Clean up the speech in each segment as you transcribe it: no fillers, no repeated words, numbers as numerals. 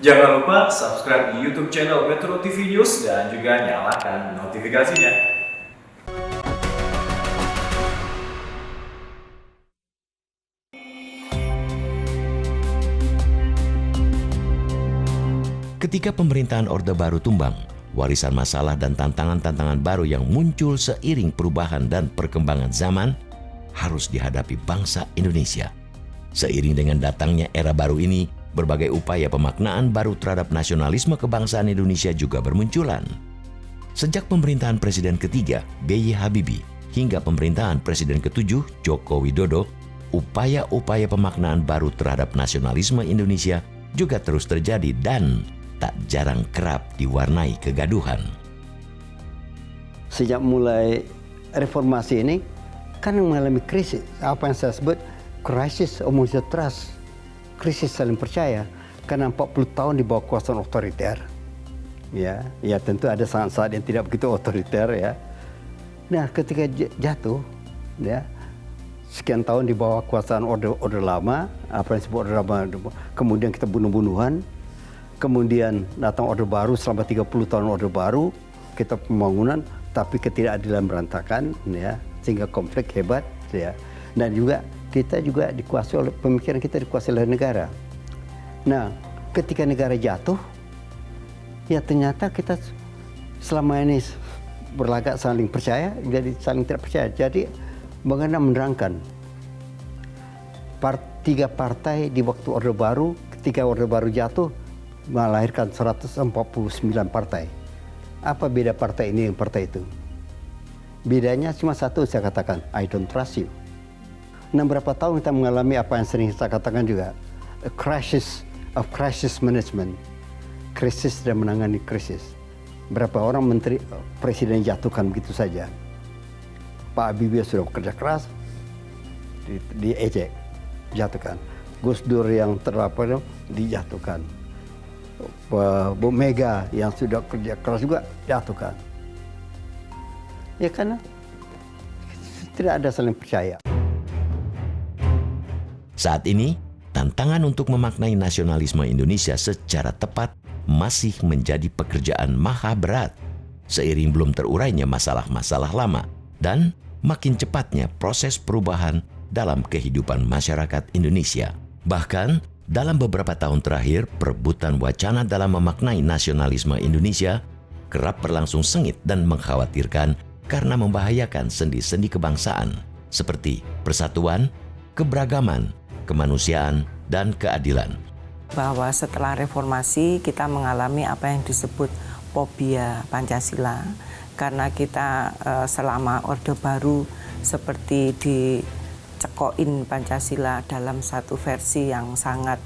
Jangan lupa subscribe di YouTube channel Metro TV News dan juga nyalakan notifikasinya. Ketika pemerintahan Orde Baru tumbang, warisan masalah dan tantangan-tantangan baru yang muncul seiring perubahan dan perkembangan zaman harus dihadapi bangsa Indonesia. Seiring dengan datangnya era baru ini, berbagai upaya pemaknaan baru terhadap nasionalisme kebangsaan Indonesia juga bermunculan. Sejak pemerintahan Presiden ketiga B.J. Habibie hingga pemerintahan Presiden ketujuh Joko Widodo, upaya-upaya pemaknaan baru terhadap nasionalisme Indonesia juga terus terjadi dan tak jarang kerap diwarnai kegaduhan. Sejak mulai reformasi ini kan mengalami krisis, apa yang saya sebut krisis mutual trust, krisis saling percaya, karena 40 tahun di bawah kekuasaan otoriter. Ya tentu ada saat-saat yang tidak begitu otoriter ya. Nah, ketika jatuh ya, sekian tahun di bawah kekuasaan orde lama, apa yang disebut orde lama, kemudian kita bunuh-bunuhan, kemudian datang orde baru selama 30 tahun orde baru, kita pembangunan tapi ketidakadilan berantakan ya, sehingga konflik hebat ya. Dan juga kita juga dikuasai oleh pemikiran, kita dikuasai oleh negara. Nah, ketika negara jatuh, ya ternyata kita selama ini berlagak saling percaya, jadi saling tidak percaya. Jadi bagaimana menerangkan tiga partai di waktu Orde Baru, ketika Orde Baru jatuh, melahirkan 149 partai. Apa beda partai ini dengan partai itu? Bedanya cuma satu, saya katakan, I don't trust you. Nah, berapa tahun kita mengalami apa yang sering saya katakan juga, a crisis of crisis management, krisis dan menangani krisis. Berapa orang menteri presiden jatuhkan begitu saja. Pak Habibie sudah bekerja keras, diejek, jatuhkan. Gus Dur yang terlapor dijatuhkan. Bu Mega yang sudah kerja keras juga jatuhkan. Ya karena tidak ada saling percaya. Saat ini, tantangan untuk memaknai nasionalisme Indonesia secara tepat masih menjadi pekerjaan maha berat, seiring belum terurainya masalah-masalah lama dan makin cepatnya proses perubahan dalam kehidupan masyarakat Indonesia. Bahkan, dalam beberapa tahun terakhir, perebutan wacana dalam memaknai nasionalisme Indonesia kerap berlangsung sengit dan mengkhawatirkan karena membahayakan sendi-sendi kebangsaan seperti persatuan, keberagaman, kemanusiaan, dan keadilan. Bahwa setelah reformasi kita mengalami apa yang disebut fobia Pancasila, karena kita selama Orde Baru seperti dicekokin Pancasila dalam satu versi yang sangat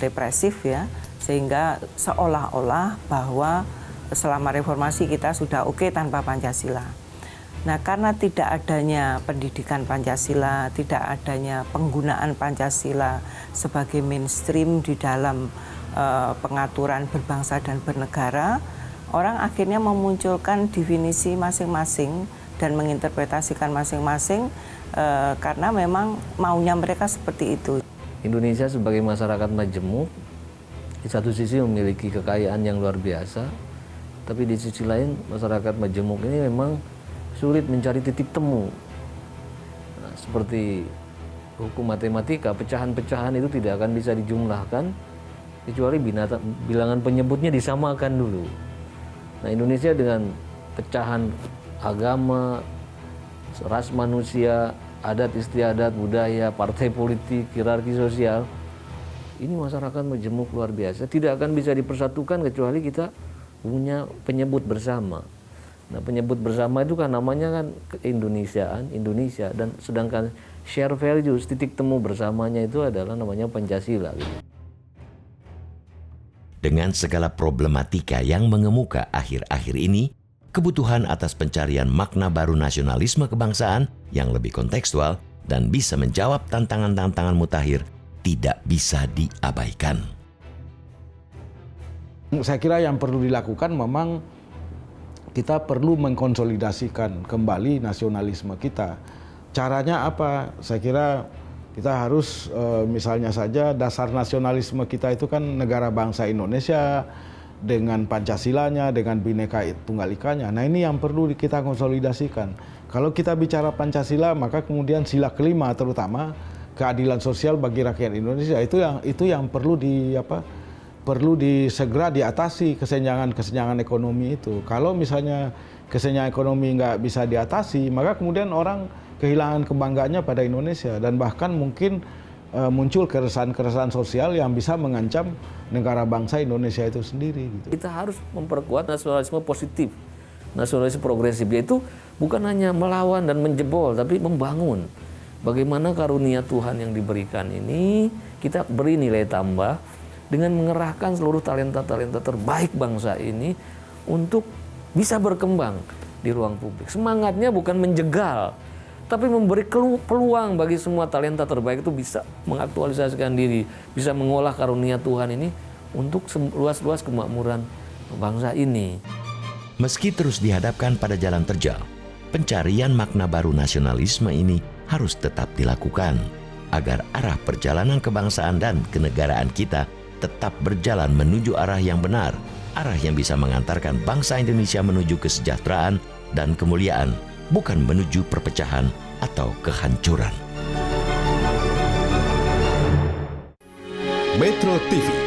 represif ya, sehingga seolah-olah bahwa selama reformasi kita sudah oke tanpa Pancasila. Nah, karena tidak adanya pendidikan Pancasila, tidak adanya penggunaan Pancasila sebagai mainstream di dalam pengaturan berbangsa dan bernegara, orang akhirnya memunculkan definisi masing-masing dan menginterpretasikan masing-masing karena memang maunya mereka seperti itu. Indonesia sebagai masyarakat majemuk, di satu sisi memiliki kekayaan yang luar biasa, tapi di sisi lain masyarakat majemuk ini memang sulit mencari titik temu. Nah, seperti hukum matematika, pecahan-pecahan itu tidak akan bisa dijumlahkan kecuali bilangan penyebutnya disamakan dulu. Nah, Indonesia dengan pecahan agama, ras manusia, adat istiadat, budaya, partai politik, hierarki sosial, ini masyarakat majemuk luar biasa, tidak akan bisa dipersatukan kecuali kita punya penyebut bersama. Nah, penyebut bersama itu kan namanya kan keindonesiaan, Indonesia, dan sedangkan share values, titik temu bersamanya itu adalah namanya Pancasila. Dengan segala problematika yang mengemuka akhir-akhir ini, kebutuhan atas pencarian makna baru nasionalisme kebangsaan yang lebih kontekstual dan bisa menjawab tantangan-tantangan mutakhir tidak bisa diabaikan. Saya kira yang perlu dilakukan memang kita perlu mengkonsolidasikan kembali nasionalisme kita. Caranya apa? Saya kira Kita harus misalnya saja dasar nasionalisme kita itu kan negara bangsa Indonesia dengan Pancasilanya, dengan Bhinneka Tunggal Ikanya. Nah ini yang perlu kita konsolidasikan. Kalau kita bicara Pancasila, maka kemudian sila kelima terutama keadilan sosial bagi rakyat Indonesia itu yang perlu segera diatasi, kesenjangan ekonomi itu. Kalau misalnya kesenjangan ekonomi nggak bisa diatasi, maka kemudian orang kehilangan kebanggaannya pada Indonesia dan bahkan mungkin muncul keresahan-keresahan sosial yang bisa mengancam negara bangsa Indonesia itu sendiri. Gitu. Kita harus memperkuat nasionalisme positif, nasionalisme progresif, yaitu bukan hanya melawan dan menjebol, tapi membangun. Bagaimana karunia Tuhan yang diberikan ini kita beri nilai tambah dengan mengerahkan seluruh talenta-talenta terbaik bangsa ini untuk bisa berkembang di ruang publik. Semangatnya bukan menjegal, tapi memberi peluang bagi semua talenta terbaik itu bisa mengaktualisasikan diri, bisa mengolah karunia Tuhan ini untuk luas-luas kemakmuran bangsa ini. Meski terus dihadapkan pada jalan terjal, pencarian makna baru nasionalisme ini harus tetap dilakukan agar arah perjalanan kebangsaan dan kenegaraan kita tetap berjalan menuju arah yang benar, arah yang bisa mengantarkan bangsa Indonesia menuju kesejahteraan dan kemuliaan, bukan menuju perpecahan atau kehancuran. Metro TV